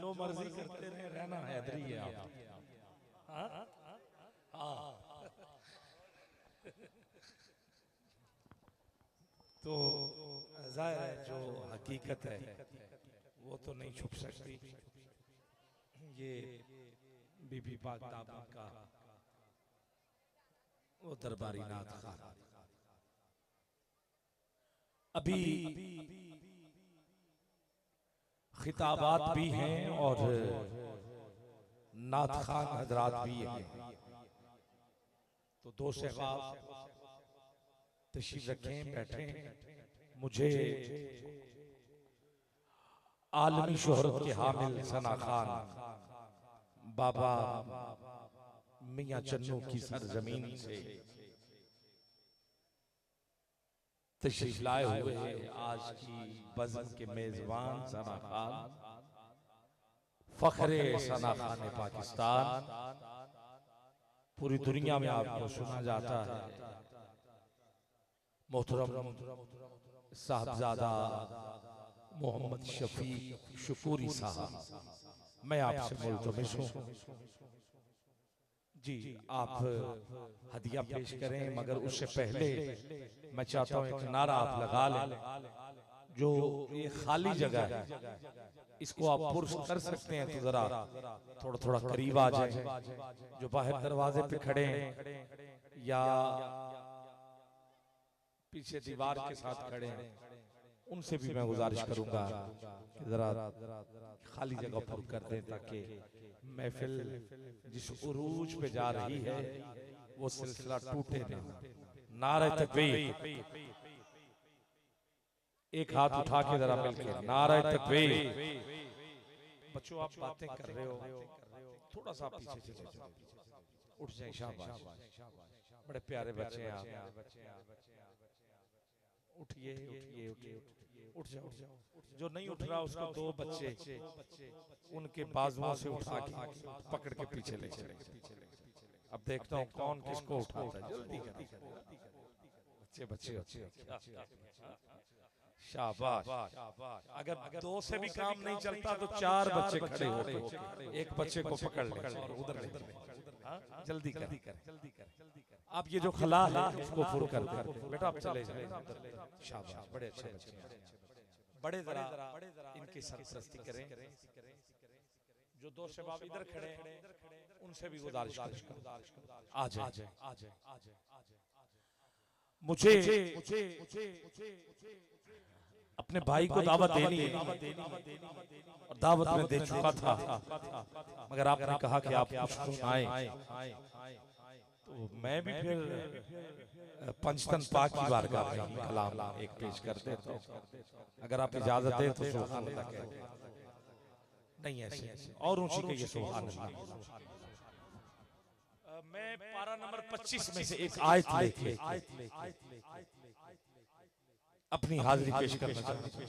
जो मर्जी करते रहे, रहना हैदरी है आप। हाँ हाँ। तो जाहिर है जो हकीकत है वो तो नहीं छुप सकती। ये बीबी पाक दामन का वो दरबारी नाथ खान अभी खिताबात भी हैं और नाथ खान हजरात भी हैं। तो दो शहबाब तशरीफ रखें, बैठें। मुझे आलमी शोहरत के हामिल सना खान बाबा मियां चन्नू की सरजमीन से तशरीफ लाए हुए आज की बज़म के मेजबान सना खान, फखरे सना खान पाकिस्तान, पूरी दुनिया में आपको सुना जाता है। मोहतरम साहबजादा मोहम्मद शफीक शुकूरी साहब, मैं आपसे मुल्तमिस हूँ जी आप हदिया पेश करें, मगर उससे पहले मैं चाहता हूँ एक नारा आप लगा लें। जो ये खाली जगह है इसको आप पुरुष कर सकते हैं तो जरा थोड़ा थोड़ा करीब आ जाए। जो बाहर दरवाजे पे खड़े हैं या पीछे दीवार के साथ खड़े हैं उनसे भी मैं गुजारिश करूंगा कि जरा खाली जगह पर कर दें ताकि महफिल जिस उरूज पे जा रही है वो सिलसिला टूटे ना। नारे तकबीर, एक हाथ उठा के जरा मिलके नारे तकबीर। बच्चों आप बातें कर रहे हो, थोड़ा सा पीछे चले जाओ, उठ जाए। शाबाश, बड़े प्यारे बच्चे हैं आप। उठिए उठिए उठिए, उठ जाओ। जो नहीं उठ रहा उसको दो बच्चे उनके बाजुओं से उठा के पकड़ के पीछे ले चले। अब देखता हूँ कौन किसको उठाता है। जल्दी बच्चे बच्चे बच्चे, शाबाश। अगर दो से भी काम नहीं चलता तो चार बच्चे खड़े हो, एक बच्चे को पकड़ ले और उधर ले। जल्दी कर। आप ये जो खला है इसको फुल कर दे बेटा, आप चले जाए। शाबाश, बड़े अच्छे बच्चे हैं। बड़े जरा इनकी सरपरस्ती करें। जो दो शबाब इधर खड़े हैं उनसे भी गुजारिश करें आ जाए। मुझे अपने भाई को दावत देनी है और दावत में दे चुका था, मगर आपने कहा कि आप आए तो मैं भी फिर पंचतन पाक की बारगाह में कलाम एक पेश कर देता हूं, अगर आप इजाजत दें तो सुभान अल्लाह कहें। नहीं ऐसे और ऊंची कहिए सुभान अल्लाह। मैं पारा नंबर 25 में से एक आयत लेके अपनी हाजिरी पेश करना चाहता हूं।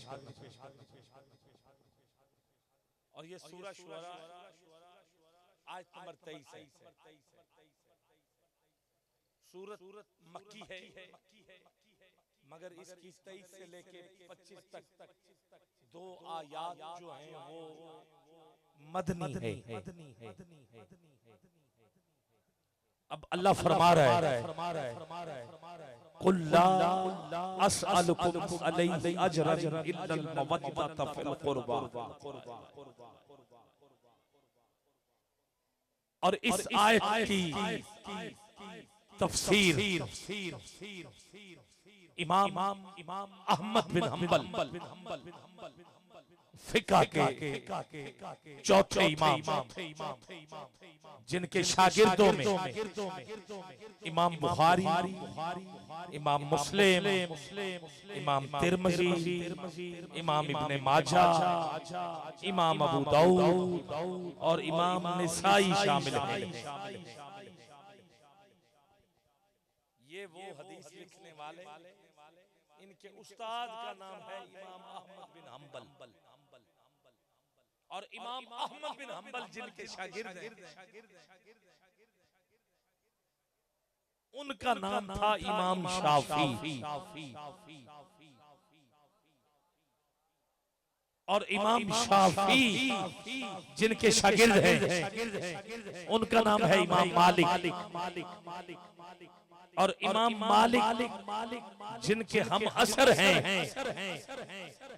और ये सूरह शुअरा आयत नंबर 23 है। सूरत मक्की है, मगर इसकी 23 से लेके 25 तक दो आयात जो हैं वो मदनी है। अब अल्लाह फरमा रहा है कुल्ला अस्अलुकुम अलैहि अजरन इल्लल मवद्दत फिल कुर्बा। और इस आयत की तफसीर इमाम अहमद बिन हम्बल फिका के चौथे इमाम जिनके शागिर्दों में इमाम बुखारी, इमाम मुस्लिम, इमाम तिरमिज़ी, इमाम इब्ने माजा, इमाम अबू दाऊद और इमाम निसाई शामिल हैं। ये वो हदीस लिखने वाले, इनके उस्ताद का नाम है इमाम अहमद बिन हम्बल। और इमाम अहमद बिन हम्बल जिनके शागिर्द हैं उनका नाम था इमाम शाफी। और इमाम शाफी जिनके शागिर्द हैं उनका नाम है इमाम मालिक। और इमाम मालिक जिनके हम असर हैं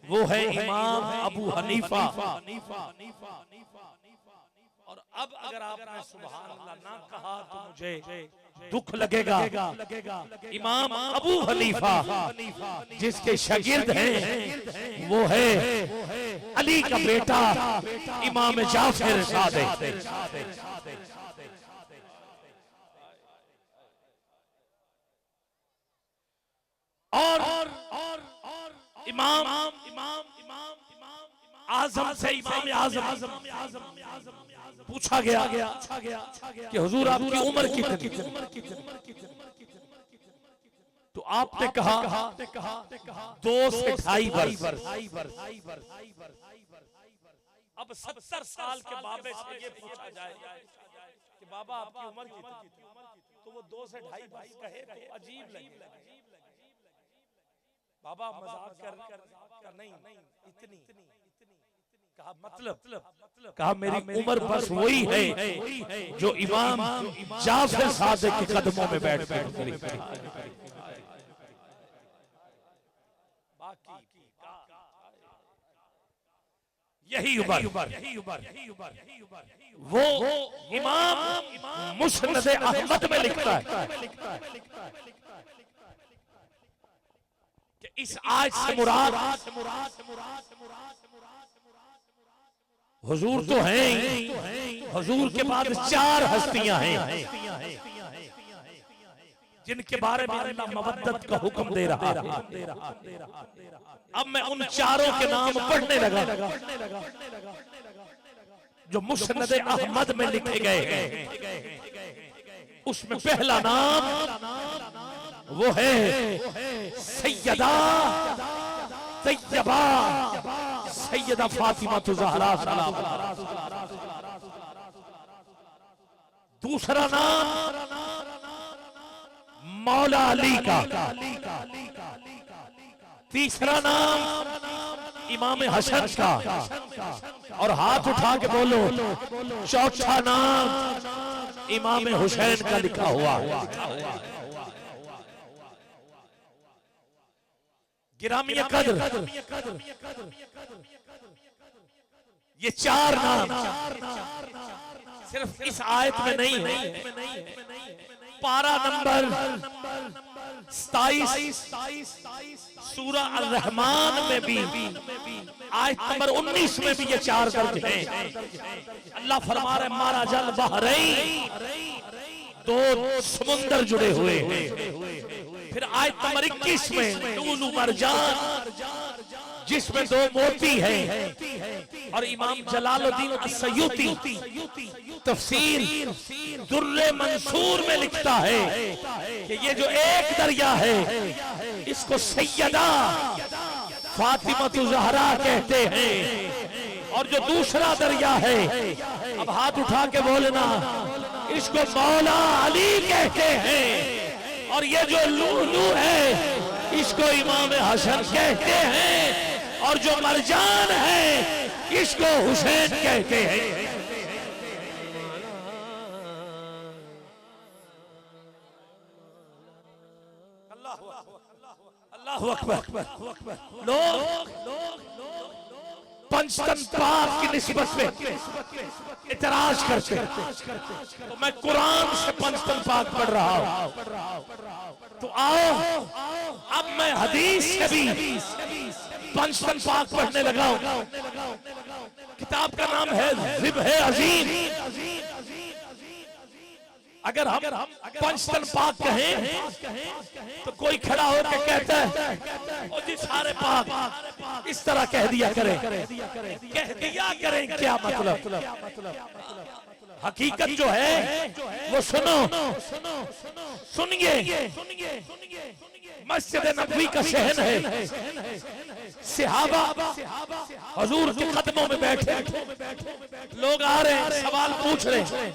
वो है इमाम अबू हनीफा। और अब अगर आपने सुभान अल्लाह ना कहा तो मुझे दुख लगेगा। इमाम अबू हनीफा जिसके शागिर्द हैं वो है अली का बेटा इमाम जाफर सादिक। और इमाम आजम से इमाम आजम पूछा गया कि हुजूर आपकी उम्र कितनी? तो आपने कहा 2 से 2.5 वर्ष। अब 70 साल के बाबे से ये पूछा जाए कि बाबा आपकी उम्र कितनी, तो वो 2 से 2.5 वर्ष कहे तो अजीब लगे। बाबा मजाक कर नहीं इतनी कहा, मतलब कहा मेरी उम्र बस वही है जो इमाम जाफर सादिक के कदमों में बैठ करी। यही उम्र वो इमाम मुस्नद अहमद में लिखता है कि इस आज से मुराद हुजूर तो हैं, हुजूर के बाद 4 हस्तियां हैं जिनके बारे में अल्लाह मवद्दत का हुक्म दे रहा है। अब मैं उन 4 के नाम पढ़ने लगा जो मुस्नद अहमद में लिखे गए हैं। उसमें पहला नाम वो है सैयदा तैयबा सैयदा फातिमा ज़हरा सलाम। दूसरा नाम मौला अली का। तीसरा नाम इमाम हसन का। और हाथ उठा के बोलो चौथा नाम इमाम हुसैन का लिखा हुआ। गिरामिया कद्र ये 4 नाम सिर्फ इस आयत में नहीं है। पारा नंबर 27 सूरा अल-रहमान में भी आयत नंबर 19 में भी ये 4 दर्ज हैं। अल्लाह फरमा रहे मारा जल बहरैन, 2 समुंदर जुड़े हुए हैं। फिर आयत नंबर 21 में लूलू मरजान जिसमें 2 मोती हैं। और इमाम जलालुद्दीन अस्सयूती तफसीर दुर्रे मंसूर में लिखता है कि ये जो एक दरिया है इसको सैयदा फातिमा ज़हरा कहते हैं। और जो दूसरा दरिया है, अब हाथ उठा के बोलना, इसको मौला अली कहते हैं। और ये जो लूलू है इसको इमाम हसन कहते हैं। और जो मरजान है इसको हुसैन कहते हैं। अल्लाहु अकबर। लोग पंचतन पाक की निस्बत पे इतराज करते हैं। तो मैं कुरान से पंचतन पाक पढ़ रहा हूं। तो आओ अब मैं हदीस से भी पंचतन पाक पढ़ने लगा हूं। किताब का नाम है ज़िब्ह अज़ीम। अगर हम पंचतन पाक कहें तो कोई खड़ा होकर कहता है ओ जी सारे पाक, इस तरह कह दिया करें। कह दिया करें क्या मतलब? हकीकत जो है वो सुनो, सुनिए। मस्जिद नबवी का शहन है। सहाबा हुजूर के कदमों में बैठे, लोग आ रहे हैं, सवाल पूछ रहे हैं,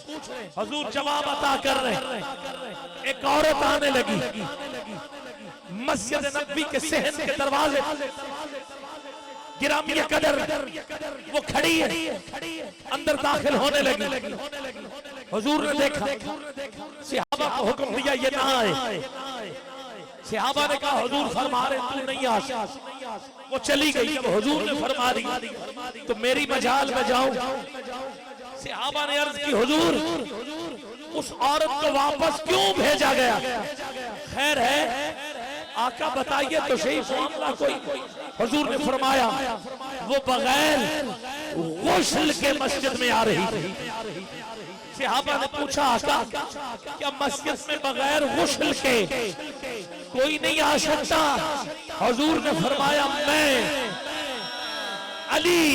हुजूर जवाब अता कर रहे हैं। एक औरत आने लगी मस्जिद नबवी के शहन के दरवाजे, गिरामी कदर वो खड़ी है, अंदर दाखिल होने लगी। हुजूर ने देखा, सहाबा को हुक्म दिया ये ना आए। सहाबा ने कहा हुजूर फरमा रहे तू नहीं आ सकता। वो चली गई। जब हुजूर ने फरमा दी तो मेरी मजाल में जाऊं। सहाबा ने अर्ज की हुजूर उस औरत को वापस क्यों भेजा गया? खैर है आका बताइए तो सही मामला कोई। हुजूर ने फरमाया वो बगैर गुस्ल के मस्जिद में आ रही थी। सहाबा ने पूछा आका क्या मस्जिद में बगैर गुस्ल के कोई नहीं आ सकता? हुजूर ने फरमाया मैं, अली,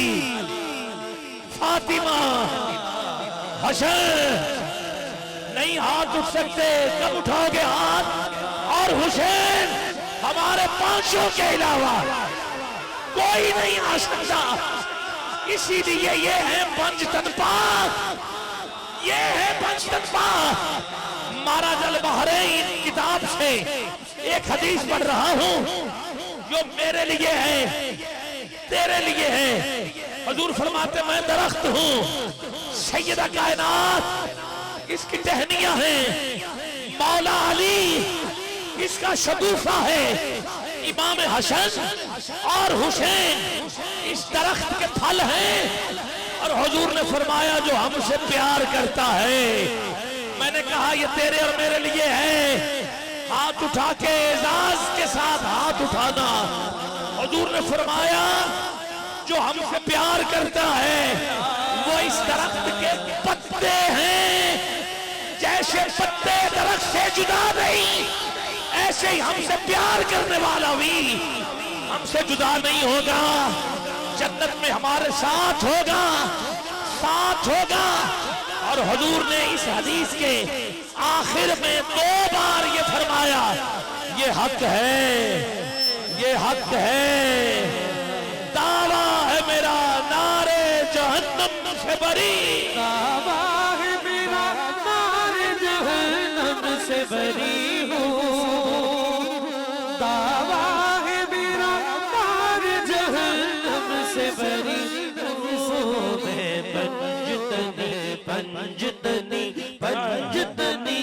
फातिमा, हसन नहीं हाथ उठ सकते। कब उठाओगे हाथ? और हुसैन हमारे पांचों के अलावा कोई नहीं आ सकता। इसीलिए ये है पंजतन पाक, ये है पंजतन पाक। मारा जल बहरैन किताब से एक हदीस पढ़ रहा हूं जो मेरे लिए है, तेरे लिए है। हुजूर फरमाते मैं दरख्त हूं, सैयदा कायनात इसकी टहनियां हैं, मौला अली इसका शगुफा है, इमाम हसन और हुसैन इस दरख्त के फल हैं। और हुजूर ने फरमाया जो हमसे प्यार करता है, मैंने कहा ये तेरे और मेरे लिए है। हाथ उठा के एजाज के साथ हाथ उठाना। हुजूर ने फरमाया जो हमसे प्यार करता है वो इस दरख्त के पत्ते हैं। जैसे पत्ते दरख्त से जुदा नहीं, ऐसे ही हमसे प्यार करने वाला भी हमसे जुदा नहीं होगा। जन्नत में हमारे साथ होगा, साथ होगा। और हुजूर ने इस हदीस के आखिर में 2 बार ये फरमाया ये हक है, ये हक है। दावा है मेरा नारे जहन्नम से बरी, दावा है मेरा नारे जहन्नम से बरी हूँ। दावा है मेरा नारे जहन्नम से बरी हूँ। मैं पंजतनी पंजतनी पंजतनी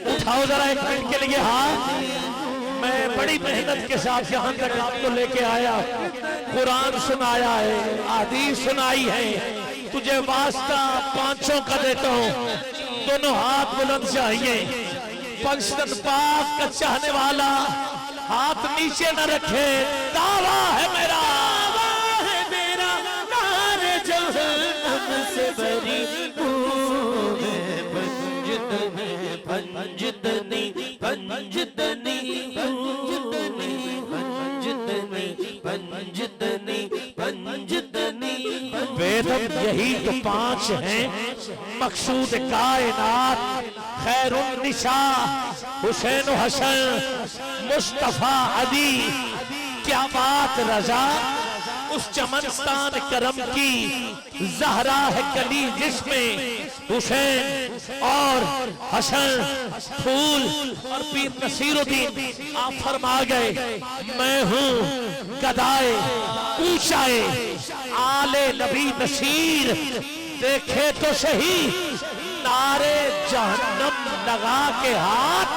उठाओ जरा एक मिनट के लिए हाथ। मैं बड़ी मेहनत के साथ यहाँ तक आपको लेके आया, कुरान सुनाया है, हदीस सुनाई है। तुझे वास्ता पांचों का देता हूँ, दोनों हाथ बुलंद चाहिए। पंजतन पाक का चाहने वाला हाथ नीचे न रखे। दावा है मेरा, नारे जहन्नम से बरी हूँ। पंजतनी पंजतनी पंजतनी पंजतनी पंजतनी पंजतनी। बेदम यही तो 5 हैं मकसूद कायनात। खैरुन निसा हुसैन हसन मुस्तफा अली। क्या बात रजा उस चमनस्तान करम की जहरा है कली जिसमें हुसैन और हसन फूल और पीर नसीरुद्दीन आप फरमा गए मैं हूँ गदाए ऊंचाए आले नबी नसीर। देखे तो सही नारे जहन्नम लगा के हाथ।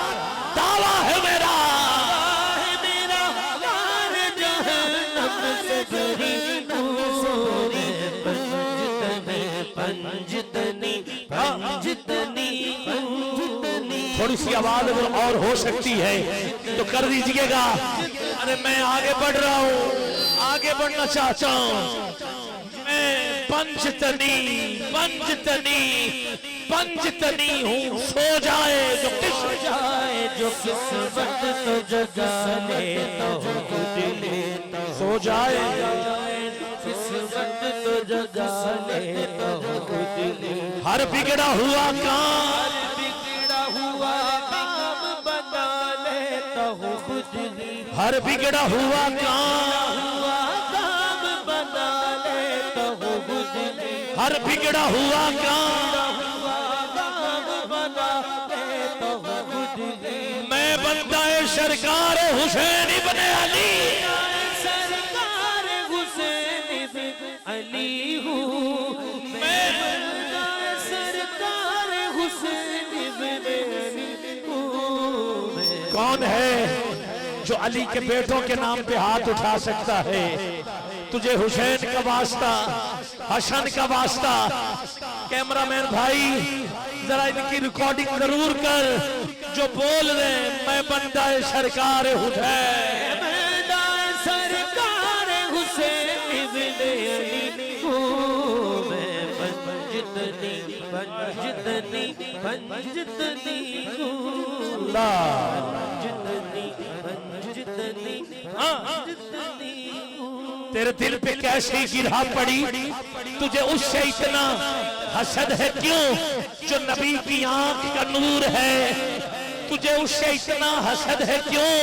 दावा है मेरा, नारे जहन्नम से बरी पंजतनी पंजतनी पंजतनी। थोड़ी सी आवाज अगर और हो सकती है तो कर दीजिएगा। अरे मैं आगे बढ़ रहा हूँ, आगे बढ़ना चाहता हूँ। मैं पंजतनी पंजतनी पंजतनी हूँ। सो जाए जो किस्मत तो जगाने तो खुद लेता। सो जाए किस्मत तो जगाने तो खुद लेता। हर बिगड़ा हुआ काम, बिगड़ा हुआ काम बना लेता हूँ खुद लेता। हर बिगड़ा हुआ काम, बना लेता हूँ खुद लेता। हर बिगड़ा हुआ काम बना लेता हूँ खुद लेता। मैं बंदा सरकार हुसैन इब्ने अली, सरकार हुसैन इब्ने अली हूँ मैं, सरकार हुसैन इब्ने अली हूँ मैं। कौन है जो अली के बेटों के नाम पे हाथ उठा सकता है? तुझे हुसैन का वास्ता, हसन का वास्ता। कैमरामैन भाई जरा इनकी रिकॉर्डिंग जरूर कर, जो बोल रहे मैं बंदा सरकार हुसैन, सरकार हुसैन इब्ने अली हूँ मैं, पंजतनी पंजतनी पंजतनी हूँ, पंजतनी पंजतनी पंजतनी हूँ। तेरे दिल पे कैसी गिरा पड़ी, तुझे उससे इतना हसद है क्यों जो नबी की आंख का नूर है? तुझे उससे इतना हसद है क्यों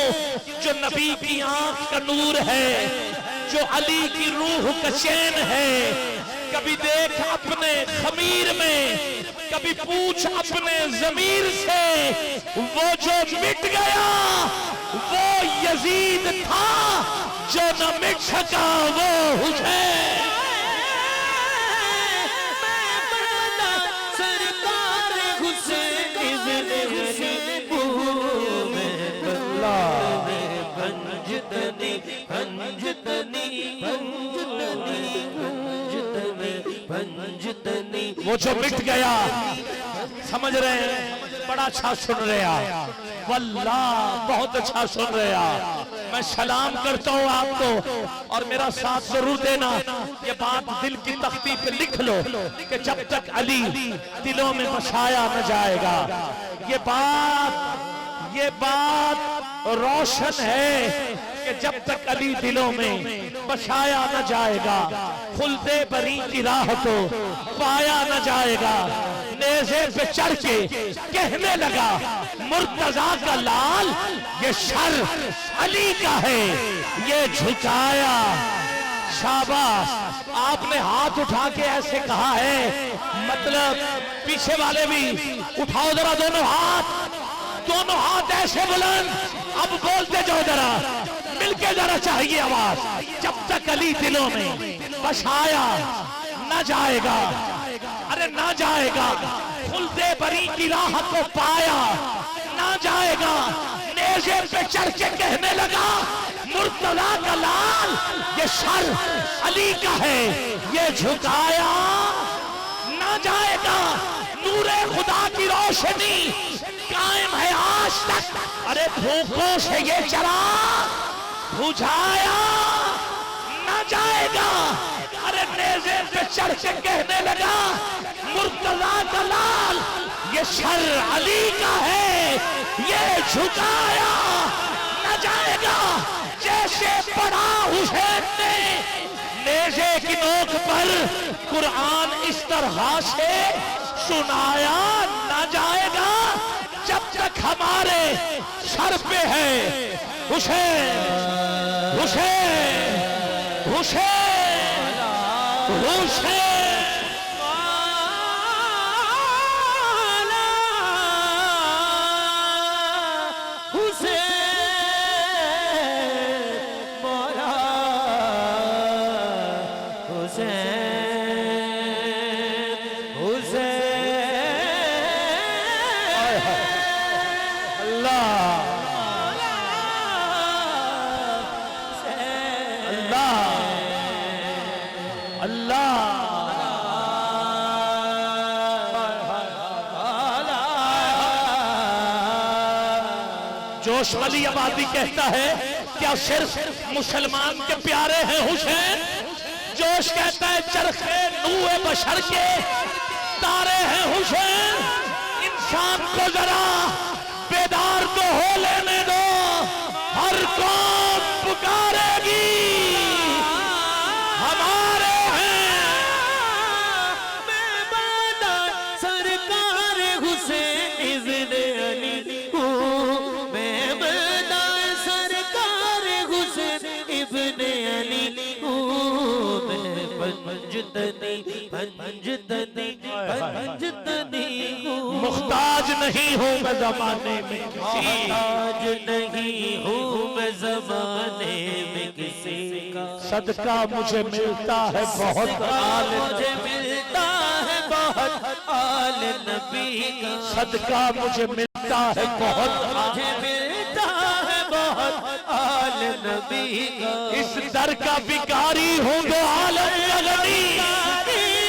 जो नबी की आंख का नूर है, जो अली की रूह का चैन है? कभी देख अपने खमीर में, कभी पूछ अपने जमीर से, वो जो मिट गया वो यजीद था, जो न मिट सका वो हुसैन। सरकार हुसैन इब्ने अली हूँ मैं, पंजतनी पंजतनी पंजतनी पंजतनी पंजतनी। वो जो मिट गया, समझ रहे हैं? बड़ा अच्छा सुन रहे आप, वल्लाह बहुत अच्छा सुन रहे आप। मैं सलाम करता हूँ आपको और मेरा साथ जरूर देना। ये बात दिल की तख्ती पे लिख लो कि जब तक अली दिलों में बसाया न जाएगा, ये बात रोशन है कि जब तक अली दिलों में बसाया न जाएगा, खुलदे बरी की राह को पाया न जाएगा। नेज़े पे चढ़ के कहने लगा मुर्तजा का लाल, ये शर अली का है, ये झुकाया। शाबाश, आपने हाथ उठा के ऐसे कहा है, मतलब पीछे वाले भी उठाओ जरा दोनों हाथ ऐसे बुलंद। अब बोलते जाओ जरा, मिलके जरा चाहिए आवाज। जब तक अली दिलों में बसाया न जाएगा, अरे ना जाएगा, खुलदे बरी की राह को पाया ना जाएगा। नेज़े पे चढ़ के कहने लगा मुर्तजा का लाल, ये शर अली का है, ये झुकाया ना जाएगा। नूरे खुदा की रोशनी कायम है आज तक, अरे भूखों से ये चराग बुझाया ना जाएगा। अरे नेज़े पे चढ़ के कहने लगा मुर्तजा का लाल, ये शर अली का है, ये झुकाया न जाएगा। जैसे पढ़ा हुसैन ने नेज़े की नोक पर कुरान इस तरह से सुनाया न जाएगा जब तक हमारे सर पे है हुसैन हुसैन हुसैन हुसैन। जोश वाली आबादी कहता है क्या सिर्फ मुसलमान के प्यारे हैं हुसैन? जोश कहता है चरखे नूए बशर के तारे हैं हुसैन। इंसान को जरा बेदार तो हो लेने दो, हर कौम पुकारेगी हमारे हैं। मैं बादा सरकार हुसैन इब्ने अली हूँ, मैं बादा सरकार हुसैन इब्ने अली हूँ, मैं पंजतनी पंजतनी पंजतनी मुख्ताज नहीं हूँ मैं जमाने में, मुख्ताज नहीं हूँ मैं जमाने में किसी का। सदका मुझे मिलता है बहुत आल, मुझे मिलता है बहुत आल नबी का। सदका मुझे मिलता है बहुत, मुझे मिलता है बहुत आल नबी का। इस दर का भिखारी हूँ तो आलम लगनी,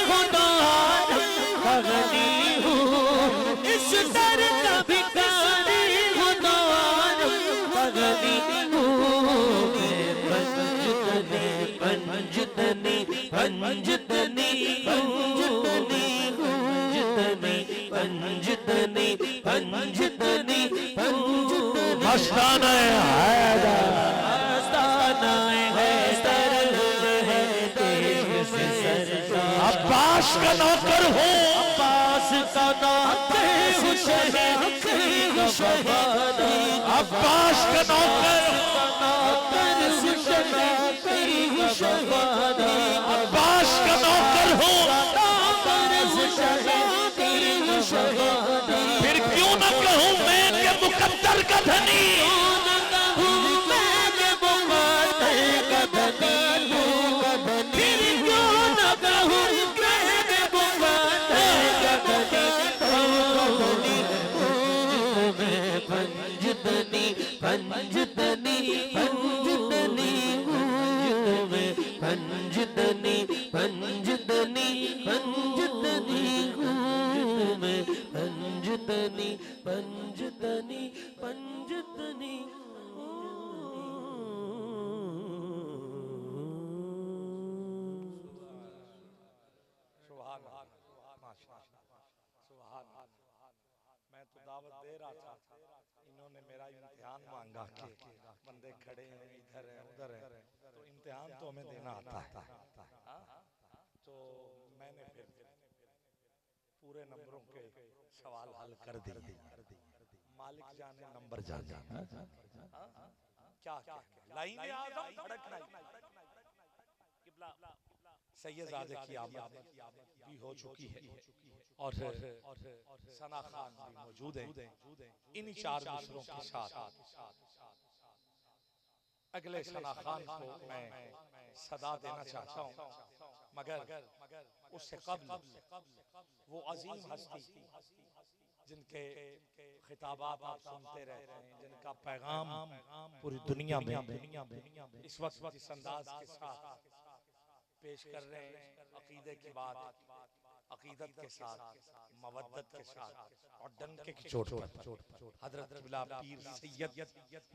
हूँ तो आलम लगनी हूँ। इस दर का भिखारी हूँ तो आलम लगनी हूँ। पंजतनी पंजतनी पंजतनी पंजतनी पंजतनी पंजतनी पंजतनी मस्ताना हैदर, मस्ताना हैदर है तेज से सरकार। अब्बास का नौकर हूँ, अब्बास का नौकर हूँ, शहीद का वफादार। अब्बास का नौकर, अब्बास का नौकर हूँ, फिर क्यों न कहूँ मैं के मुकद्दर का धनी। पंजतनी पंजतनी पंजतनी पंजतनी पंजतनी पंजतनी पंजतनी पंजतनी पंजतनी। मैं तो दावत दे रहा था, इन्होंने मेरा इम्तिहान मांगा कि बंदे खड़े हैं इधर है उधर है, तो इम्तिहान तो हमें देना आता है। तो मैंने फिर पूरे नंबरों के सवाल हल कर दिए। मालिक जाने नंबर जाने क्या क्या लाइन आज़म धड़कना सैयदादे की आमद भी हो चुकी है और सना खान भी मौजूद है। इन चार मिसरों के साथ अगले सना खान को मैं सदा देना चाहता हूँ, मगर उससे कब्ल वो अजीम हस्ती जिनके खिताबात आप सुनते रहते हैं, जिनका पैगाम पूरी दुनिया में इस वक्त इस अंदाज के साथ पेश कर रहे हैं, अकीदे की बात, अकीदत के साथ, मवद्दत के साथ और डंके की चोट पर हजरत क़िबला पीर सैयद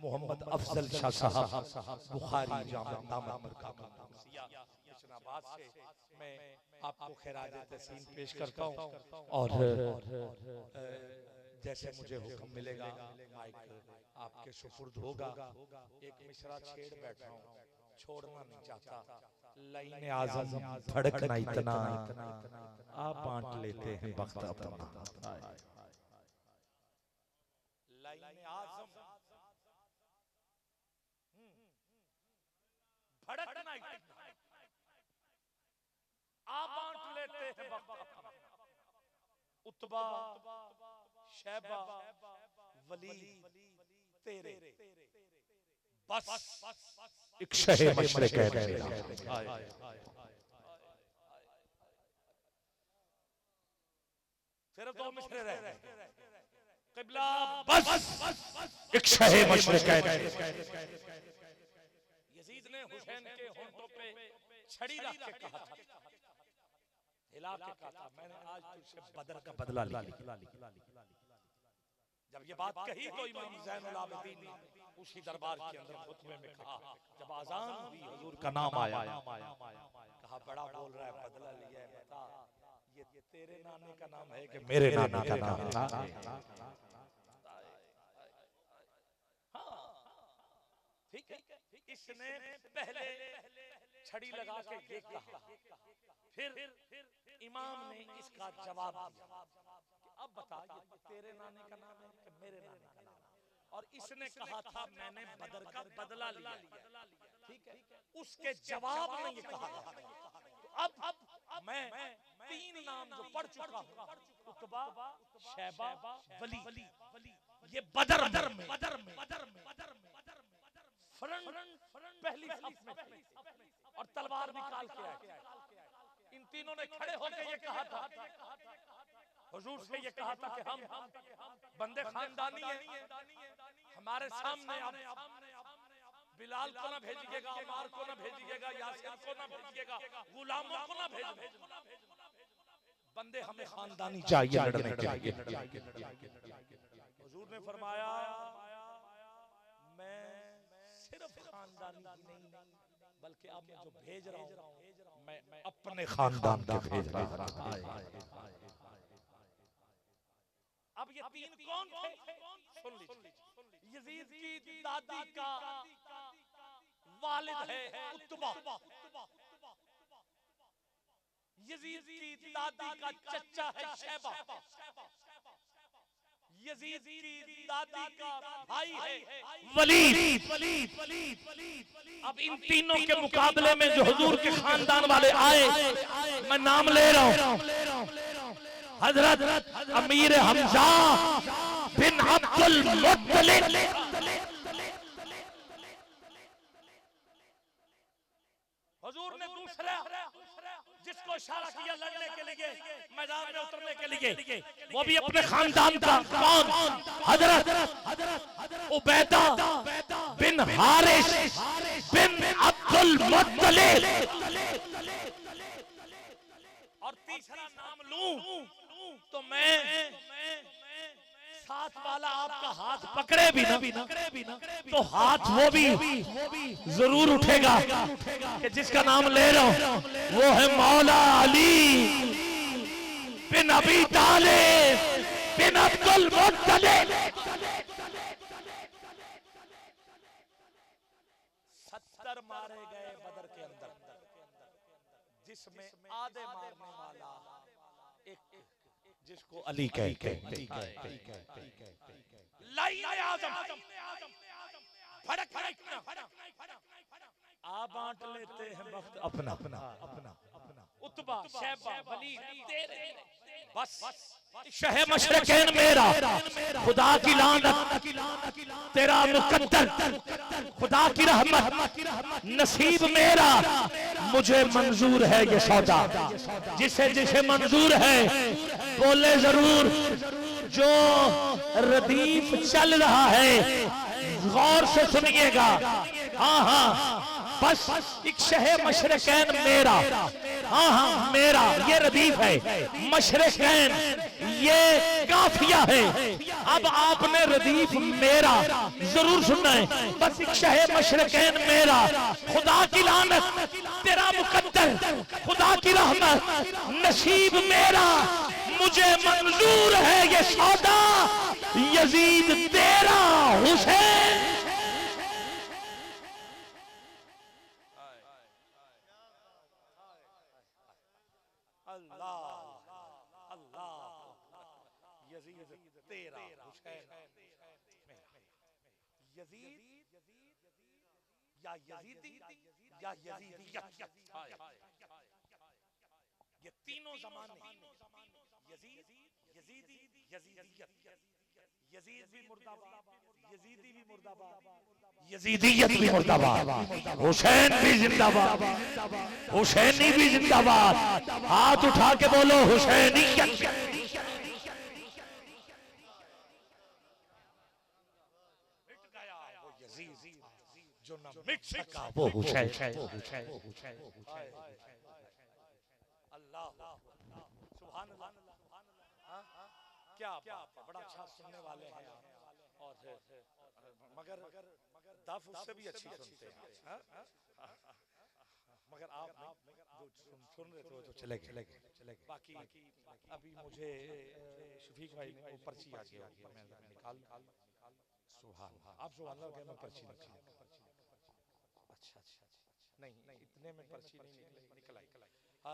मोहम्मद अफजल शाह साहब बुखारी जामा दामन इस्लामाबाद से मैं आपको खैरात तहसीन पेश करता हूँ। और जैसे मुझे हुक्म मिलेगा माइक आपके सुपुर्द होगा। एक मिसरा छेड़ बैठा हूँ, छोड़ना नहीं चाहता। लाइन आज़म धड़कना इतना आप बांट लेते हैं वक्त अपना। लाइन आज़म धड़कना इतना आप बांट लेते हैं वक्त अपना। उतबा शैबा वलीद तेरे बस एक शहे मशरिक़ है मेरा। सिर्फ दो मिसरे रह गए। क़िबला बस एक शहे मशरिक़ है। यजीद ने हुसैन के होंठों पे छड़ी रख के कहा था, हिला के कहा था, मैंने आज तुझसे बदर का बदला लिया। जब ये बात कही तो इमाम ज़ैनुल आबिदीन ने उसी दरबार के अंदर खुतबे में कहा, जब आज़ान हुई हुजूर का नाम आया, कहा बड़ा बोल रहा है, बदला लिया है, बता ये तेरे नाने का नाम है कि मेरे नाने का नाम है? ठीक है, इसने पहले छड़ी लगा के ये कहा, फिर इमाम ने इसका जवाब दिया कि अब बता ये तेरे नाने का नाम है कि मेरे नाने का नाम है? और इसने कहा था मैंने बदर का बदला लिया। ठीक है, उसके जवाब में ये कहा, तो अब मैं तीन नाम जो पढ़ चुका हूं, उतबा, शैबा, वली, ये बदर में फ्रंट पहली सफ में थे और तलवार निकाल के आए। इन तीनों ने खड़े होकर ये कहा था, हुजूर से ये कहा था कि हम बंदे खानदानी हैं, हमारे सामने आप बिलाल को ना भेजिएगा, अमार को ना भेजिएगा, यासिर को ना भेजिएगा, गुलामों को ना भेजिएगा, बंदे हमें खानदानी चाहिए लड़ने के लिए। हुजूर ने फरमाया मैं सिर्फ खानदानी ही नहीं बल्कि अब मैं जो भेज रहा हूं मैं अपने खानदान के भेज रहा हूं। अब ये तीन कौन थे सुन लीजिए। यजीद की दादी का वालिद है उतबा, यजीद की दादी का चचा है शैबा, यजीद की दादी का भाई है वलीद। अब इन तीनों के मुकाबले में जो हुजूर के खानदान वाले आए, मैं नाम ले रहा हूं, हजरत अमीर हमजा बिन अब्दुल मुत्तलिब, हुजूर ने दूसरा जिसको इशारा किया लड़ने के लिए, मैदान में उतरने के लिए, वो भी अपने खानदान का, कौन? हजरत उबैदा बिन हारिस बिन अब्दुल मुत्तलिब। और तीसरा नाम लूं तो मैं साथ वाला आपका हाथ पकड़े भी ना तो हाथ वो भी जरूर उठेगा कि जिसका नाम ले रहा हूं वो है मौला अली बिन अबी तालिब बिन अब्दुल मुत्तलिब। 70 मारे गए बदर के अंदर, जिसमें आधे मारने वाला एक जिसको अली कहते हैं। आप बांट लेते हैं वक्त अपना अपना उतबा शैबा वलीद तेरे, बस शह मशरकैन मेरा खुदा की लानत, तेरा मुकद्दर खुदा की रहमत, नसीब मेरा मुझे मंजूर है ये सौदा। जिसे जिसे मंजूर है बोले जरूर। जो रदीफ चल रहा है गौर से सुनिएगा। हाँ हाँ बस एक शह मशरकैन मेरा, हाँ हाँ मेरा ये रदीफ है, मशरकैन ये काफिया है। अब आपने रदीफ मेरा जरूर सुनना है। बस एक शह मशरकैन मेरा खुदा की लानत, तेरा मुकद्दर खुदा की रहमत, नसीब मेरा मुझे मंजूर है ये सौदा। यजीद तेरा हुसैन। अल्लाह अल्लाह यजीद तेरा हुसैन, यजीद या यजीदी या यजीदियत, ये तीनों ज़माने यजीद यजीदी यजीदियत, यजीद भी मुर्दाबाद, यजीदी भी मुर्दाबाद, यजीदियत भी मुर्दाबाद, हुसैन भी जिंदाबाद, हुसैनी भी जिंदाबाद। हाथ उठा के बोलो हुसैनियत। मिट गया वो यजीद जो न मिट सका वो हुसैन। अल्लाह सुभान अल्लाह। क्या बड़ा अच्छा सुनने वाले हैं और मगर दफ उससे भी अच्छी सुनते हैं। मगर आप जो सुन रहे थे तो चले गए। बाकी अभी मुझे शफीक भाई ने वो पर्ची आ गई, मैं निकाल सुभान आप सुभान अल्लाह के मैं पर्ची अच्छा नहीं इतने में पर्ची नहीं निकल आई।